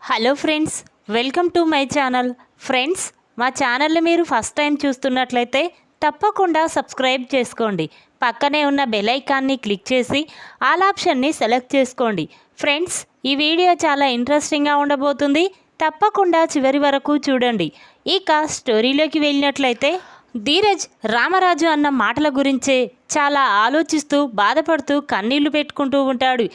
Hello friends, welcome to my channel. Friends, మా ఛానల్ని మీరు ఫస్ట్ టైం చూస్తున్నట్లయితే తప్పకుండా సబ్స్క్రైబ్ చేసుకోండి. పక్కనే ఉన్న బెల్ ఐకాన్ని క్లిక్ చేసి ఆల్ ఆప్షన్ని సెలెక్ట్ చేసుకోండి. ఫ్రెండ్స్, ఈ వీడియో చాలా ఇంట్రెస్టింగ్గా ఉండబోతుంది. తప్పకుండా చివరి వరకు చూడండి. ఇక స్టోరీలోకి వెళ్ళినట్లయితే ధీరజ్ రామరాజు అన్న మాటల గురించే చాలా ఆలోచిస్తూ బాధపడుతూ కన్నీళ్లు పెట్టుకుంటూ ఉంటాడు.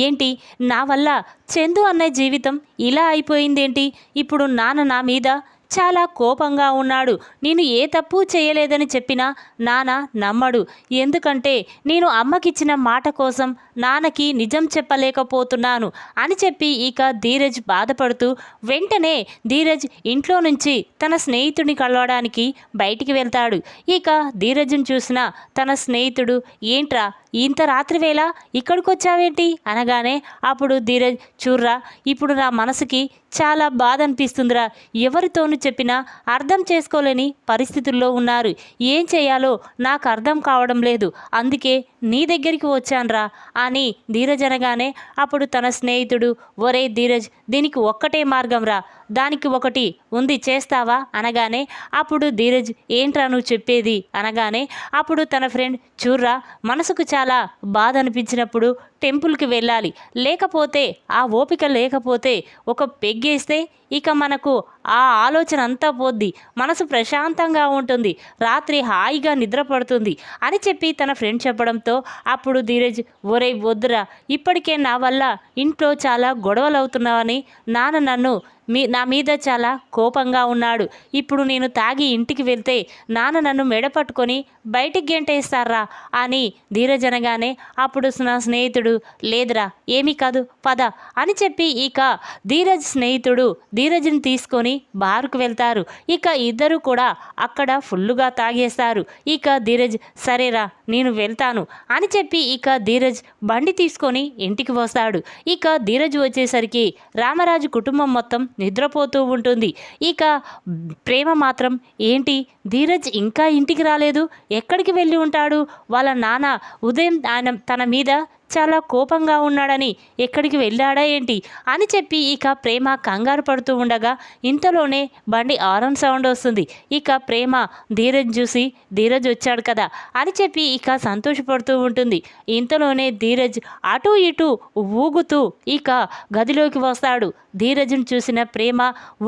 ఏంటి, నా వల్ల చందు అన్నయ్య జీవితం ఇలా అయిపోయిందేంటి? ఇప్పుడు నాన్న నా మీద చాలా కోపంగా ఉన్నాడు. నేను ఏ తప్పు చేయలేదని చెప్పినా నాన్న నమ్మడు. ఎందుకంటే నేను అమ్మకిచ్చిన మాట కోసం నాన్నకి నిజం చెప్పలేకపోతున్నాను అని చెప్పి ఇక ధీరజ్ బాధపడుతూ వెంటనే ధీరజ్ ఇంట్లో నుంచి తన స్నేహితుడిని కలవడానికి బయటికి వెళ్తాడు. ఇక ధీరజ్ని చూసిన తన స్నేహితుడు, ఏంట్రా ఇంత రాత్రి వేళ ఇక్కడికి వచ్చావేంటి అనగానే అప్పుడు ధీరజ్, చూర్రా, ఇప్పుడు నా మనసుకి చాలా బాధ అనిపిస్తుందిరా. ఎవరితోనూ చెప్పినా అర్థం చేసుకోలేని పరిస్థితుల్లో ఉన్నారు. ఏం చేయాలో నాకు అర్థం కావడం లేదు. అందుకే నీ దగ్గరికి వచ్చానురా అని ధీరజ్ అనగానే అప్పుడు తన స్నేహితుడు, ఒరే ధీరజ్, దీనికి ఒక్కటే మార్గం రా, దానికి ఒకటి ఉంది, చేస్తావా అనగానే అప్పుడు ధీరజ్, ఏంట్రా నువ్వు చెప్పేది అనగానే అప్పుడు తన ఫ్రెండ్, చూర్రా, మనసుకు చాలా బాధ అనిపించినప్పుడు టెంపుల్కి వెళ్ళాలి. లేకపోతే ఆ ఓపిక లేకపోతే ఒక పెగ్గేస్తే ఇక మనకు ఆ ఆలోచన అంతా పోద్ది, మనసు ప్రశాంతంగా ఉంటుంది, రాత్రి హాయిగా నిద్రపడుతుంది అని చెప్పి తన ఫ్రెండ్ చెప్పడంతో అప్పుడు ధీరజ్, ఒరే వద్దురా, ఇప్పటికే నా వల్ల ఇంట్లో చాలా గొడవలు అవుతున్నావని నాన్న నన్ను నా మీద చాలా కోపంగా ఉన్నాడు. ఇప్పుడు నేను తాగి ఇంటికి వెళ్తే నాన్న నన్ను మెడ పట్టుకొని బయటికి గెంటేస్తారా అని ధీరజ్ అనగానే అప్పుడు నా స్నేహితుడు, లేదురా, ఏమీ కాదు, పద అని చెప్పి ఇక ధీరజ్ స్నేహితుడు ధీరజ్ని తీసుకొని బార్కు వెళ్తారు. ఇక ఇద్దరు కూడా అక్కడ ఫుల్లుగా తాగేస్తారు. ఇక ధీరజ్, సరేరా నేను వెళ్తాను అని చెప్పి ఇక ధీరజ్ బండి తీసుకొని ఇంటికి వస్తాడు. ఇక ధీరజ్ వచ్చేసరికి రామరాజు కుటుంబం మొత్తం నిద్రపోతూ ఉంటుంది. ఇక ప్రేమ మాత్రం, ఏంటి ధీరజ్ ఇంకా ఇంటికి రాలేదు, ఎక్కడికి వెళ్ళి ఉంటాడు? వాళ్ళ నాన్న ఉదయం తన మీద చాలా కోపంగా ఉన్నాడని ఎక్కడికి వెళ్ళాడా ఏంటి అని చెప్పి ఇక ప్రేమ కంగారు పడుతూ ఉండగా ఇంతలోనే బండి ఆరన్ సౌండ్ వస్తుంది. ఇక ప్రేమ ధీరజ్ చూసి, ధీరజ్ వచ్చాడు కదా అని చెప్పి ఇక సంతోషపడుతూ ఉంటుంది. ఇంతలోనే ధీరజ్ అటు ఇటు ఊగుతూ ఇక గదిలోకి వస్తాడు. ధీరజ్ని చూసిన ప్రేమ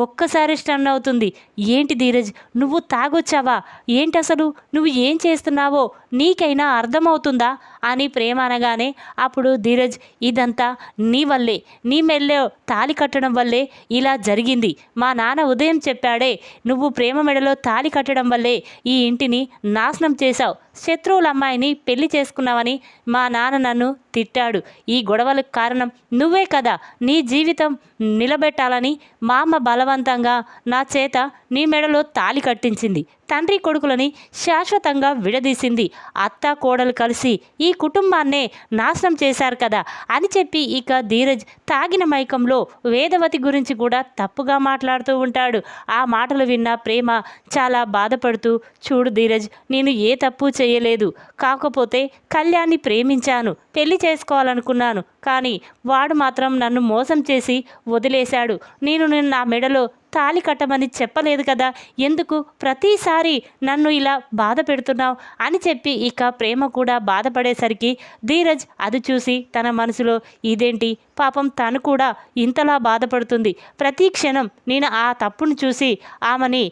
ఒక్కసారి స్టన్ అవుతుంది. ఏంటి ధీరజ్, నువ్వు తాగొచ్చావా? ఏంటి అసలు నువ్వు ఏం చేస్తున్నావో నీకైనా అర్థమవుతుందా అని ప్రేమ అనగానే అప్పుడు ధీరజ్, ఇదంతా నీ వల్లే, నీ మెడలో తాళి కట్టడం వల్లే ఇలా జరిగింది. మా నాన్న ఉదయం చెప్పాడే, నువ్వు ప్రేమ మెడలో తాళి కట్టడం వల్లే ఈ ఇంటిని నాశనం చేశావు, శత్రువుల అమ్మాయిని పెళ్లి చేసుకున్నావని మా నాన్న నన్ను తిట్టాడు. ఈ గొడవలకు కారణం నువ్వే కదా. నీ జీవితం నిలబెట్టాలని మా అమ్మ బలవంతంగా నా చేత నీ మెడలో తాళి కట్టించింది. తండ్రి కొడుకులని శాశ్వతంగా విడదీసింది. అత్త కోడలు కలిసి ఈ కుటుంబాన్నే నాశనం చేశారు కదా అని చెప్పి ఇక ధీరజ్ తాగిన మైకంలో వేదవతి గురించి కూడా తప్పుగా మాట్లాడుతూ ఉంటాడు. ఆ మాటలు విన్న ప్రేమ చాలా బాధపడుతూ, చూడు ధీరజ్, నేను ఏ తప్పు చేయలేదు, కాకపోతే కళ్యాణ్ని ప్రేమించాను, పెళ్లి చేసుకోవాలనుకున్నాను, కానీ వాడు మాత్రం నన్ను మోసం చేసి వదిలేశాడు. నేను నా మెడలో తాళి కట్టమని చెప్పలేదు కదా, ఎందుకు ప్రతిసారి నన్ను ఇలా బాధ పెడుతున్నావు అని చెప్పి ఇక ప్రేమ కూడా బాధపడేసరికి ధీరజ్ అది చూసి తన మనసులో, ఇదేంటి పాపం, తను కూడా ఇంతలా బాధపడుతుంది, ప్రతి క్షణం నేను ఆ తప్పును చూసి ఆమెని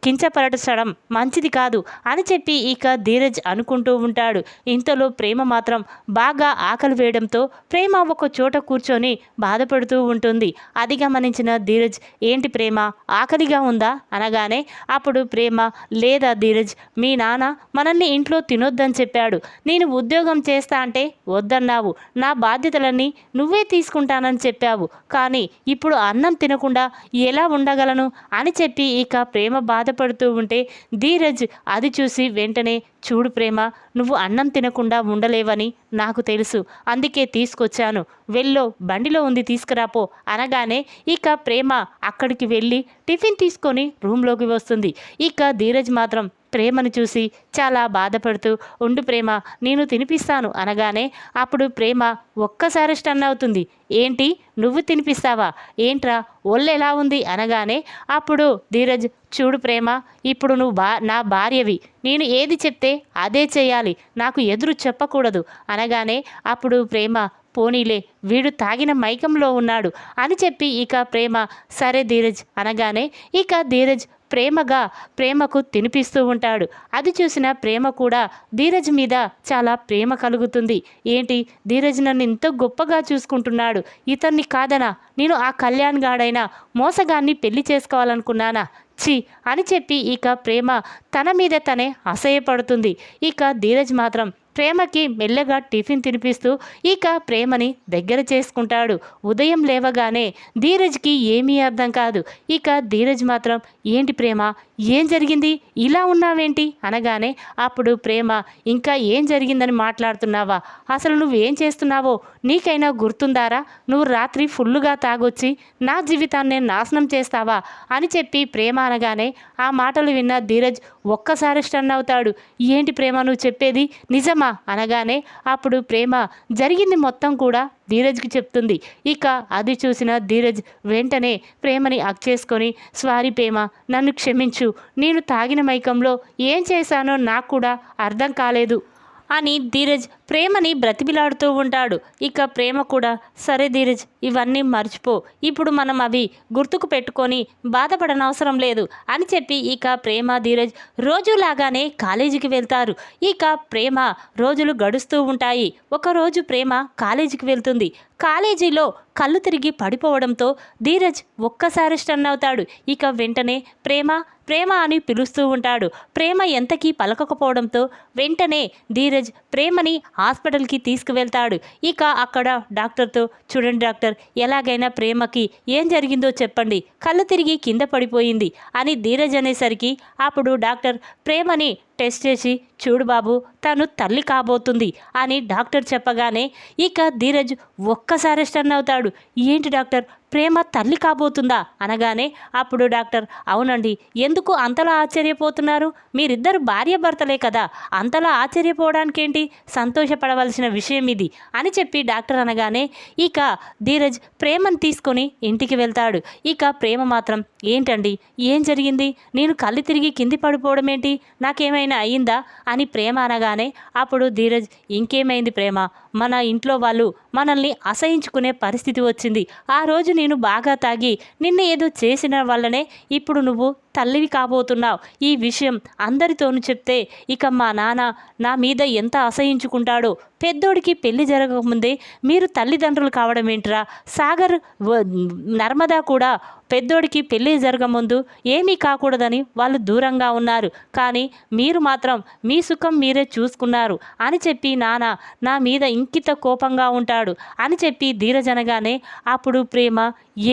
కించపరచడం మంచిది కాదు అని చెప్పి ఇక ధీరజ్ అనుకుంటూ ఉంటాడు. ఇంతలో ప్రేమ మాత్రం బాగా ఆకలి వేయడంతో ప్రేమ ఒక చోట కూర్చొని బాధపడుతూ ఉంటుంది. అది గమనించిన ధీరజ్, ఏంటి ప్రేమ, ఆకలిగా ఉందా అనగానే అప్పుడు ప్రేమ, లేదా ధీరజ్, మీ నాన్న మనల్ని ఇంట్లో తినొద్దని చెప్పాడు, నేను ఉద్యోగం చేస్తా అంటే వద్దన్నావు, నా బాధ్యతలన్నీ నువ్వే తీసుకుంటానని చెప్పావు, కానీ ఇప్పుడు అన్నం తినకుండా ఎలా ఉండగలను అని చెప్పి ఇక ప్రేమ బాధపడుతూ ఉంటే ధీరజ్ అది చూసి వెంటనే, చూడు ప్రేమ, నువ్వు అన్నం తినకుండా ఉండలేవని నాకు తెలుసు, అందుకే తీసుకొచ్చాను, వెళ్ళో బండిలో ఉంది తీసుకురాపో అనగానే ఇక ప్రేమ అక్కడికి వెళ్ళి టిఫిన్ తీసుకొని రూమ్లోకి వస్తుంది. ఇక ధీరజ్ మాత్రం, ప్రేమను చూసి చాలా బాధపడుతూ, ఉండు ప్రేమ నేను తినిపిస్తాను అనగానే అప్పుడు ప్రేమ ఒక్కసారి స్టన్ అవుతుంది. ఏంటి నువ్వు తినిపిస్తావా? ఏంట్రా ఒళ్ళు ఎలా ఉంది అనగానే అప్పుడు ధీరజ్, చూడు ప్రేమ, ఇప్పుడు నువ్వు నా భార్యవి, నేను ఏది చెప్తే అదే చేయాలి, నాకు ఎదురు చెప్పకూడదు అనగానే అప్పుడు ప్రేమ, పోనీలే వీడు తాగిన మైకంలో ఉన్నాడు అని చెప్పి ఇక ప్రేమ సరే ధీరజ్ అనగానే ఇక ధీరజ్ ప్రేమకు తినిపిస్తూ ఉంటాడు. అది చూసిన ప్రేమ కూడా ధీరజ్ మీద చాలా ప్రేమ కలుగుతుంది. ఏంటి ధీరజ్ నన్ను ఇంత గొప్పగా చూసుకుంటున్నాడు, ఇతన్ని కాదనా నేను ఆ కళ్యాణ్ గాడైనా మోసగాన్ని పెళ్లి చేసుకోవాలనుకున్నానా, ఛీ అని చెప్పి ఇక ప్రేమ తన మీద తనే అసహ్యపడుతుంది. ఇక ధీరజ్ మాత్రం ప్రేమకి మెల్లగా టిఫిన్ తినిపిస్తూ ఇక ప్రేమని దగ్గర చేసుకుంటాడు. ఉదయం లేవగానే ధీరజ్కి ఏమీ అర్థం కాదు. ఇక ధీరజ్ మాత్రం, ఏంటి ప్రేమ ఏం జరిగింది, ఇలా ఉన్నావేంటి అనగానే అప్పుడు ప్రేమ, ఇంకా ఏం జరిగిందని మాట్లాడుతున్నావా, అసలు నువ్వేం చేస్తున్నావో నీకైనా గుర్తుందారా, నువ్వు రాత్రి ఫుల్లుగా తాగొచ్చి నా జీవితాన్ని నాశనం చేస్తావా అని చెప్పి ప్రేమ అనగానే ఆ మాటలు విన్న ధీరజ్ ఒక్కసారి స్టన్ అవుతాడు. ఏంటి ప్రేమ నువ్వు చెప్పేది నిజమా అనగానే అప్పుడు ప్రేమ జరిగింది మొత్తం కూడా ధీరజ్కి చెప్తుంది. ఇక అది చూసిన ధీరజ్ వెంటనే ప్రేమని హగ్ చేసుకొని, సారీ ప్రేమ నన్ను క్షమించు, నేను తాగిన మైకంలో ఏం చేశానో నాకు కూడా అర్థం కాలేదు అని ధీరజ్ ప్రేమని బ్రతిమిలాడుతూ ఉంటాడు. ఇక ప్రేమ కూడా సరే ధీరజ్ ఇవన్నీ మర్చిపో, ఇప్పుడు మనం అవి గుర్తుకు పెట్టుకొని బాధపడనవసరం లేదు అని చెప్పి ఇక ప్రేమ ధీరజ్ రోజులాగానే కాలేజీకి వెళ్తారు. ఇక ప్రేమ రోజులు గడుస్తూ ఉంటాయి. ఒకరోజు ప్రేమ కాలేజీకి వెళ్తుంది. కాలేజీలో కళ్ళు తిరిగి పడిపోవడంతో ధీరజ్ ఒక్కసారి స్టన్ అవుతాడు. ఇక వెంటనే ప్రేమ ప్రేమ అని పిలుస్తూ ఉంటాడు. ప్రేమ ఎంతకీ పలకకపోవడంతో వెంటనే ధీరజ్ ప్రేమని హాస్పిటల్కి తీసుకువెళ్తాడు. ఇక అక్కడ డాక్టర్తో, చూడండి డాక్టర్, ఎలాగైనా ప్రేమకి ఏం జరిగిందో చెప్పండి, కళ్ళు తిరిగి కింద పడిపోయింది అని ధీరజ్ అనేసరికి అప్పుడు డాక్టర్ ప్రేమని టెస్ట్ చేసి, చూడు బాబు తను తల్లి కాబోతుంది అని డాక్టర్ చెప్పగానే ఇక ధీరజ్ ఒక్కసారి స్టన్ అవుతాడు. ఏంటి డాక్టర్, ప్రేమ తల్లి కాబోతుందా అనగానే అప్పుడు డాక్టర్, అవునండి, ఎందుకు అంతలా ఆశ్చర్యపోతున్నారు, మీరిద్దరు భార్యాభర్తలే కదా, అంతలా ఆశ్చర్యపోవడానికేంటి, సంతోషపడవలసిన విషయం ఇది అని చెప్పి డాక్టర్ అనగానే ఇక ధీరజ్ ప్రేమను తీసుకొని ఇంటికి వెళ్తాడు. ఇక ప్రేమ మాత్రం, ఏంటండి ఏం జరిగింది, నేను కళ్ళు తిరిగి కింది పడిపోవడం ఏంటి, నాకేమైనా అయ్యిందా అని ప్రేమ అనగానే అప్పుడు ధీరజ్, ఇంకేమైంది ప్రేమ, మన ఇంట్లో వాళ్ళు మనల్ని అసహించుకునే పరిస్థితి వచ్చింది, ఆ రోజు నేను బాగా తాగి నిన్న ఏదో చేసిన వల్లనే ఇప్పుడు నువ్వు తల్లివి కాబోతున్నావు, ఈ విషయం అందరితోనూ చెప్తే ఇక మా నాన్న నా మీద ఎంత అసహించుకుంటాడో, పెద్దోడికి పెళ్లి జరగకముందే మీరు తల్లిదండ్రులు కావడం ఏంట్రా, సాగర్ నర్మదా కూడా పెద్దోడికి పెళ్లి జరగముందు ఏమీ కాకూడదని వాళ్ళు దూరంగా ఉన్నారు, కానీ మీరు మాత్రం మీ సుఖం మీరే చూసుకున్నారు అని చెప్పి నాన్న నా మీద ఇంకిత కోపంగా ఉంటాడు అని చెప్పి ధీరజ్ అనగానే అప్పుడు ప్రేమ,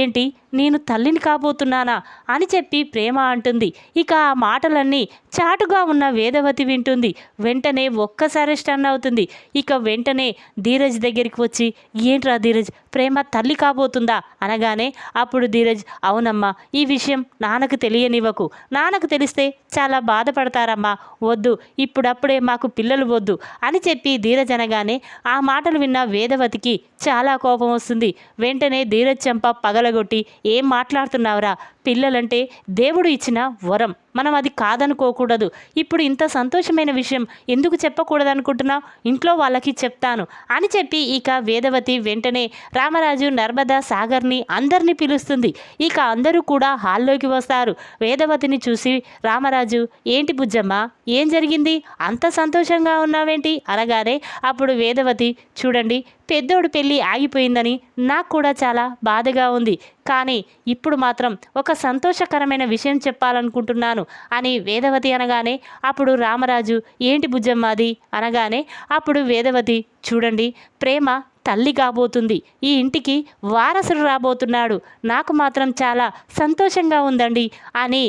ఏంటి నేను తల్లిని కాబోతున్నానా అని చెప్పి ప్రేమ అంటుంది. ఇక ఆ మాటలన్నీ చాటుగా ఉన్న వేదవతి వింటుంది. వెంటనే ఒక్కసారి స్టన్ అవుతుంది. ఇక వెంటనే ధీరజ్ దగ్గరికి వచ్చి, ఏంట్రా ధీరజ్, ప్రేమ తల్లి కాబోతుందా అనగానే అప్పుడు ధీరజ్, అవునమ్మా, ఈ విషయం నాన్నకు తెలియనివ్వకు, నాన్నకు తెలిస్తే చాలా బాధపడతారమ్మా, వద్దు, ఇప్పుడప్పుడే మాకు పిల్లలు వద్దు అని చెప్పి ధీరజ్ అనగానే ఆ మాటలు విన్న వేదవతికి చాలా కోపం వస్తుంది. వెంటనే ధీరజ్ చెంప పగలగొట్టి, ఏం మాట్లాడుతున్నావురా, పిల్లలంటే దేవుడు ఇచ్చిన వరం, మనం అది కాదనుకోకూడదు, ఇప్పుడు ఇంత సంతోషమైన విషయం ఎందుకు చెప్పకూడదు అనుకుంటున్నావు, ఇంట్లో వాళ్ళకి చెప్తాను అని చెప్పి ఇక వేదవతి వెంటనే రామరాజు, నర్మదా, సాగర్ని అందరినీ పిలుస్తుంది. ఇక అందరూ కూడా హాల్లోకి వస్తారు. వేదవతిని చూసి రామరాజు, ఏంటి బుజ్జమ్మ ఏం జరిగింది, అంత సంతోషంగా ఉన్నావేంటి అనగానే అప్పుడు వేదవతి, చూడండి పెద్దోడు పెళ్ళి ఆగిపోయిందని నాకు కూడా చాలా బాధగా ఉంది, కానీ ఇప్పుడు మాత్రం ఒక సంతోషకరమైన విషయం చెప్పాలనుకుంటున్నాను అని వేదవతి అనగానే అప్పుడు రామరాజు, ఏంటి బుజ్జమ్మ అది అనగానే అప్పుడు వేదవతి, చూడండి ప్రేమ తల్లి కాబోతుంది, ఈ ఇంటికి వారసుడు రాబోతున్నాడు, నాకు మాత్రం చాలా సంతోషంగా ఉందండి అని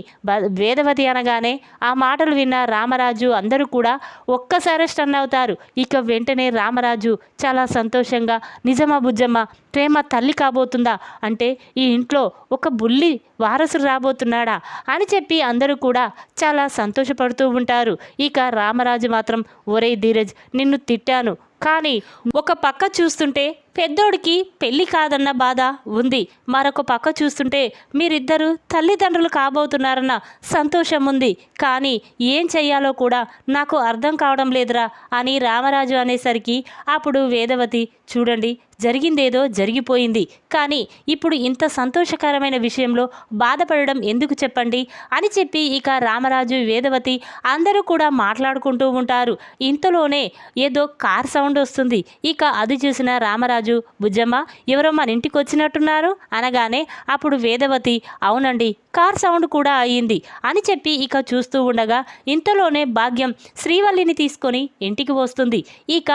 వేదవతి అనగానే ఆ మాటలు విన్న రామరాజు అందరూ కూడా ఒక్కసారి స్టన్ అవుతారు. ఇక వెంటనే రామరాజు చాలా సంతోషంగా, నిజమా బుజ్జమ్మ, ప్రేమ తల్లి కాబోతుందా, అంటే ఈ ఇంట్లో ఒక బుల్లి వారసుడు రాబోతున్నాడా అని చెప్పి అందరూ కూడా చాలా సంతోషపడుతూ ఉంటారు. ఇక రామరాజు మాత్రం, ఒరేయ్ ధీరజ్, నిన్ను తిట్టాను, కానీ ఒక పక్క చూస్తుంటే పెద్దోడికి పెళ్ళి కాదన్న బాధ ఉంది, మరొక పక్క చూస్తుంటే మీరిద్దరూ తల్లిదండ్రులు కాబోతున్నారన్న సంతోషం ఉంది, కానీ ఏం చెయ్యాలో కూడా నాకు అర్థం కావడం లేదురా అని రామరాజు అనేసరికి అప్పుడు వేదవతి, చూడండి జరిగిందేదో జరిగిపోయింది, కానీ ఇప్పుడు ఇంత సంతోషకరమైన విషయంలో బాధపడడం ఎందుకు చెప్పండి అని చెప్పి ఇక రామరాజు వేదవతి అందరూ కూడా మాట్లాడుకుంటూ ఉంటారు. ఇంతలోనే ఏదో కార్ సౌండ్ వస్తుంది. ఇక అది చూసిన రామరాజు, బుజ్జమ్మ, ఎవరో మన ఇంటికి వచ్చినట్టున్నారు అనగానే అప్పుడు వేదవతి, అవునండి, కార్ సౌండ్ కూడా అయ్యింది అని చెప్పి ఇక చూస్తూ ఉండగా ఇంతలోనే భాగ్యం శ్రీవల్లిని తీసుకొని ఇంటికి వస్తుంది. ఇక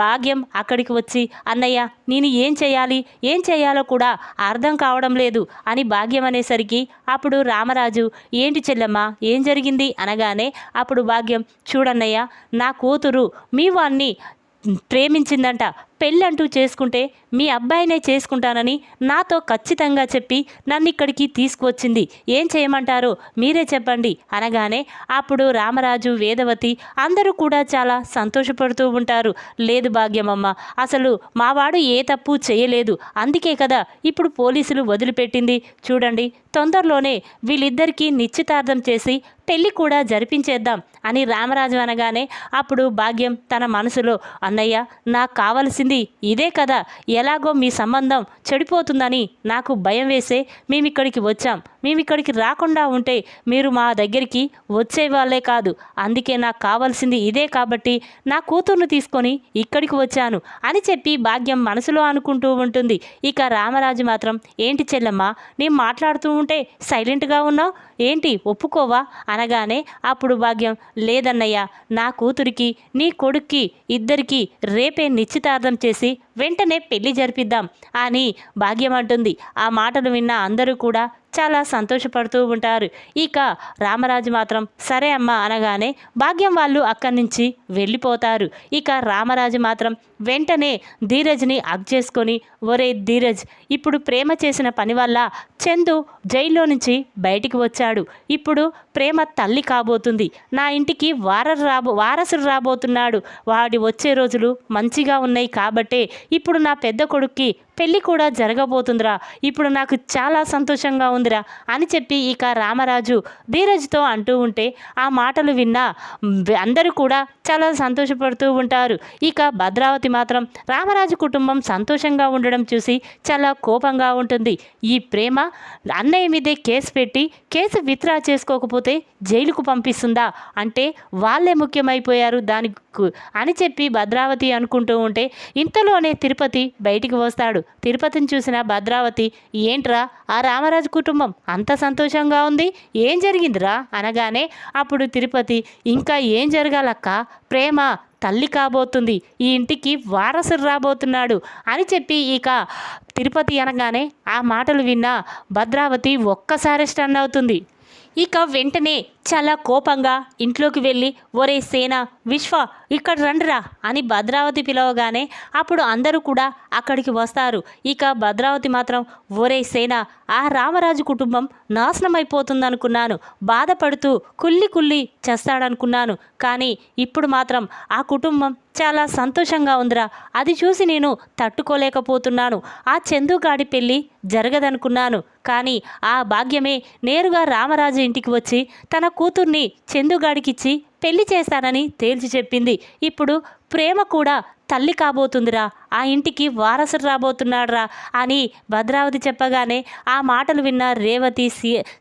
భాగ్యం అక్కడికి వచ్చి, అన్నయ్య, నేను ఏం చేయాలో కూడా అర్థం కావడం లేదు అని భాగ్యం అనేసరికి అప్పుడు రామరాజు, ఏంటి చెల్లెమ్మ, ఏం జరిగింది అనగానే అప్పుడు భాగ్యం, చూడన్నయ్య, నా కూతురు మీ వాణ్ణి ప్రేమించిందంట, పెళ్ళంటూ చేసుకుంటే మీ అబ్బాయినే చేసుకుంటానని నాతో ఖచ్చితంగా చెప్పి నన్ను ఇక్కడికి తీసుకువచ్చింది, ఏం చేయమంటారో మీరే చెప్పండి అనగానే అప్పుడు రామరాజు వేదవతి అందరూ కూడా చాలా సంతోషపడుతూ ఉంటారు. లేదు భాగ్యమమ్మ, అసలు మావాడు ఏ తప్పు చేయలేదు, అందుకే కదా ఇప్పుడు పోలీసులు వదిలిపెట్టింది, చూడండి తొందరలోనే వీళ్ళిద్దరికీ నిశ్చితార్థం చేసి పెళ్ళి కూడా జరిపించేద్దాం అని రామరాజు అనగానే అప్పుడు భాగ్యం తన మనసులో, అన్నయ్య, నాకు కావలసింది ఇదే కదా, ఎలాగో మీ సంబంధం చెడిపోతుందని నాకు భయం వేసే మేమిక్కడికి వచ్చాం, మేమిక్కడికి రాకుండా ఉంటే మీరు మా దగ్గరికి వచ్చేవాళ్ళే కాదు, అందుకే నాకు కావాల్సింది ఇదే కాబట్టి నా కూతుర్ను తీసుకొని ఇక్కడికి వచ్చాను అని చెప్పి భాగ్యం మనసులో అనుకుంటూ ఉంటుంది. ఇక రామరాజు మాత్రం, ఏంటి చెల్లెమ్మ, నేను మాట్లాడుతూ ఉంటే సైలెంట్గా ఉన్నావు ఏంటి, ఒప్పుకోవా అనగానే అప్పుడు భాగ్యం, లేదన్నయ్య, నా కూతురికి నీ కొడుక్కి ఇద్దరికి రేపే నిశ్చితార్థం చేసి వెంటనే పెళ్లి జరిపిద్దాం అని భాగ్యం అంటుంది. ఆ మాటలు విన్న అందరూ కూడా చాలా సంతోషపడుతూ ఉంటారు. ఇక రామరాజు మాత్రం సరే అమ్మ అనగానే భాగ్యం వాళ్ళు అక్కడి నుంచి వెళ్ళిపోతారు. ఇక రామరాజు మాత్రం వెంటనే ధీరజ్ని హగ్ చేసుకొని, ఒరే ధీరజ్, ఇప్పుడు ప్రేమ చేసిన పని వల్ల చందు జైల్లో నుంచి బయటికి వచ్చాడు, ఇప్పుడు ప్రేమ తల్లి కాబోతుంది, నా ఇంటికి వారసుడు రాబోతున్నాడు, వాడి వచ్చే రోజులు మంచిగా ఉన్నాయి కాబట్టే ఇప్పుడు నా పెద్ద కొడుక్కి పెళ్ళి కూడా జరగబోతుందిరా, ఇప్పుడు నాకు చాలా సంతోషంగా ఉందిరా అని చెప్పి ఇక రామరాజు ధీరజ్తో అంటూ ఉంటే ఆ మాటలు విన్న అందరూ కూడా చాలా సంతోషపడుతూ ఉంటారు. ఇక భద్రావతి మాత్రం రామరాజు కుటుంబం సంతోషంగా ఉండడం చూసి చాలా కోపంగా ఉంటుంది. ఈ ప్రేమ అన్నయ్య మీదే కేసు పెట్టి కేసు విత్డ్రా చేసుకోకపోతే జైలుకు పంపిస్తుందా, అంటే వాళ్ళే ముఖ్యమైపోయారు దానికి అని చెప్పి భద్రావతి అనుకుంటూ ఉంటే ఇంతలోనే తిరుపతి బయటికి వస్తాడు. తిరుపతిని చూసిన భద్రావతి, ఏంట్రా ఆ రామరాజు కుటుంబం అంత సంతోషంగా ఉంది, ఏం జరిగిందిరా అనగానే అప్పుడు తిరుపతి, ఇంకా ఏం జరగాలక్క, ప్రేమ తల్లి కాబోతుంది, ఈ ఇంటికి వారసుడు రాబోతున్నాడు అని చెప్పి ఇక తిరుపతి అనగానే ఆ మాటలు విన్న భద్రావతి ఒక్కసారి స్టన్ అవుతుంది. ఇక వెంటనే చాలా కోపంగా ఇంట్లోకి వెళ్ళి, ఒరే సేన, విశ్వ, ఇక్కడ రండిరా అని భద్రావతి పిలవగానే అప్పుడు అందరూ కూడా అక్కడికి వస్తారు. ఇక భద్రావతి మాత్రం, ఒరే సేన, ఆ రామరాజు కుటుంబం నాశనం అయిపోతుందనుకున్నాను, బాధపడుతూ కుళ్ళి చేస్తాడనుకున్నాను, కానీ ఇప్పుడు మాత్రం ఆ కుటుంబం చాలా సంతోషంగా ఉందిరా, అది చూసి నేను తట్టుకోలేకపోతున్నాను, ఆ చందుగాడి పెళ్ళి జరగదనుకున్నాను, కానీ ఆ భాగ్యమే నేరుగా రామరాజు ఇంటికి వచ్చి తన కూతుర్ని చందుగాడికిచ్చి పెళ్లి చేస్తానని తేల్చి చెప్పింది, ఇప్పుడు ప్రేమ కూడా తల్లి కాబోతుందిరా, ఆ ఇంటికి వారసుడు రాబోతున్నాడురా అని భద్రావతి చెప్పగానే ఆ మాటలు విన్న రేవతి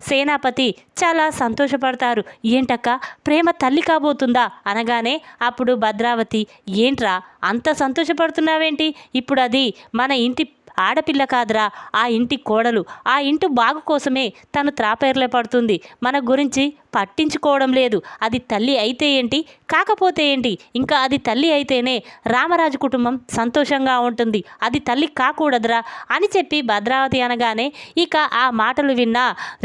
సేనాపతి చాలా సంతోషపడతారు. ఏంటక్క, ప్రేమ తల్లి కాబోతుందా అనగానే అప్పుడు భద్రావతి, ఏంట్రా అంత సంతోషపడుతున్నావేంటి, ఇప్పుడు అది మన ఇంటి ఆడపిల్ల కాదురా, ఆ ఇంటి కోడలు. ఆ ఇంటి బాగు కోసమే తను త్రాపేర్లే పడుతుంది. మన గురించి పట్టించుకోవడం లేదు. అది తల్లి అయితే ఏంటి, కాకపోతే ఏంటి, ఇంకా అది తల్లి అయితేనే రామరాజు కుటుంబం సంతోషంగా ఉంటుంది. అది తల్లి కాకూడదురా అని చెప్పి భద్రావతి అనగానే ఇక ఆ మాటలు విన్న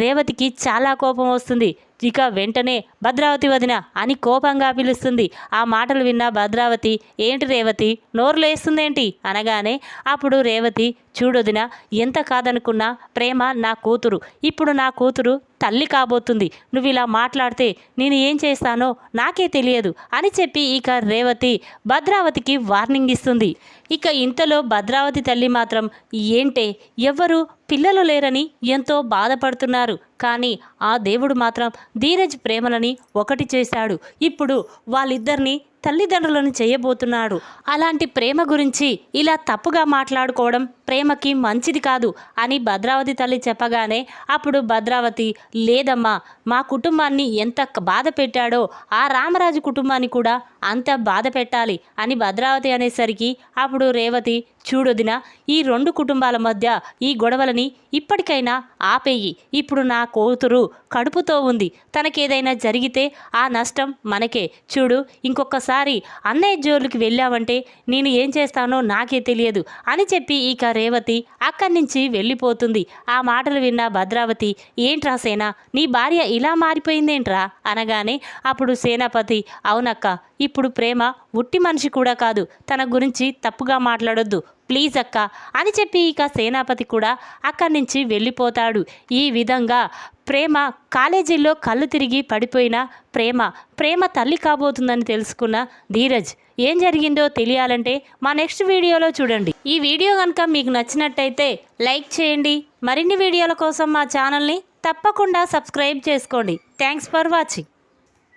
రేవతికి చాలా కోపం వస్తుంది. ఇక వెంటనే భద్రావతి వదిన అని కోపంగా పిలుస్తుంది. ఆ మాటలు విన్న భద్రావతి, ఏంటి రేవతి నోరు లేస్తుందేంటి అనగానే అప్పుడు రేవతి, చూడొదిన, ఎంత కాదనుకున్నా ప్రేమ నా కూతురు. ఇప్పుడు నా కూతురు తల్లి కాబోతుంది. నువ్వు ఇలా మాట్లాడితే నేను ఏం చేస్తానో నాకే తెలియదు అని చెప్పి ఇక రేవతి భద్రావతికి వార్నింగ్ ఇస్తుంది. ఇక ఇంతలో భద్రావతి తల్లి మాత్రం, ఏంటే ఎవ్వరు పిల్లలు లేరని ఎంతో బాధపడుతున్నారు, కానీ ఆ దేవుడు మాత్రం ధీరజ్ ప్రేమలని ఒకటి చేశాడు. ఇప్పుడు వాళ్ళిద్దరినీ తల్లిదండ్రులను చేయబోతున్నాడు. అలాంటి ప్రేమ గురించి ఇలా తప్పుగా మాట్లాడుకోవడం ప్రేమకి మంచిది కాదు అని భద్రావతి తల్లి చెప్పగానే అప్పుడు భద్రావతి, లేదమ్మా, మా కుటుంబాన్ని ఎంత బాధ పెట్టాడో ఆ రామరాజు కుటుంబాన్ని కూడా అంత బాధ పెట్టాలి అని భద్రావతి అనేసరికి అప్పుడు రేవతి, చూడొదిన, ఈ రెండు కుటుంబాల మధ్య ఈ గొడవలని ఇప్పటికైనా ఆపేయి. ఇప్పుడు నా కూతురు కడుపుతో ఉంది. తనకేదైనా జరిగితే ఆ నష్టం మనకే. చూడు, ఇంకొకసారి అన్నయ్య జోలికి వెళ్ళావంటే నేను ఏం చేస్తానో నాకే తెలియదు అని చెప్పి ఇక రేవతి అక్కడి నుంచి వెళ్ళిపోతుంది. ఆ మాటలు విన్న భద్రావతి, ఏంట్రా సేన, నీ భార్య ఇలా మారిపోయిందేంట్రా అనగానే అప్పుడు సేనాపతి, అవునక్క, ఇప్పుడు ప్రేమ ఉట్టి మనిషి కూడా కాదు. తన గురించి తప్పుగా మాట్లాడొద్దు ప్లీజ్ అక్క అని చెప్పి ఇక సేనాపతి కూడా అక్కడి నుంచి వెళ్ళిపోతాడు. ఈ విధంగా ప్రేమ కాలేజీల్లో కళ్ళు తిరిగి పడిపోయిన ప్రేమ తల్లి కాబోతుందని తెలుసుకున్న ధీరజ్ ఏం జరిగిందో తెలియాలంటే మా నెక్స్ట్ వీడియోలో చూడండి. ఈ వీడియో కనుక మీకు నచ్చినట్టయితే లైక్ చేయండి. మరిన్ని వీడియోల కోసం మా ఛానల్ని తప్పకుండా సబ్స్క్రైబ్ చేసుకోండి. Thanks for watching.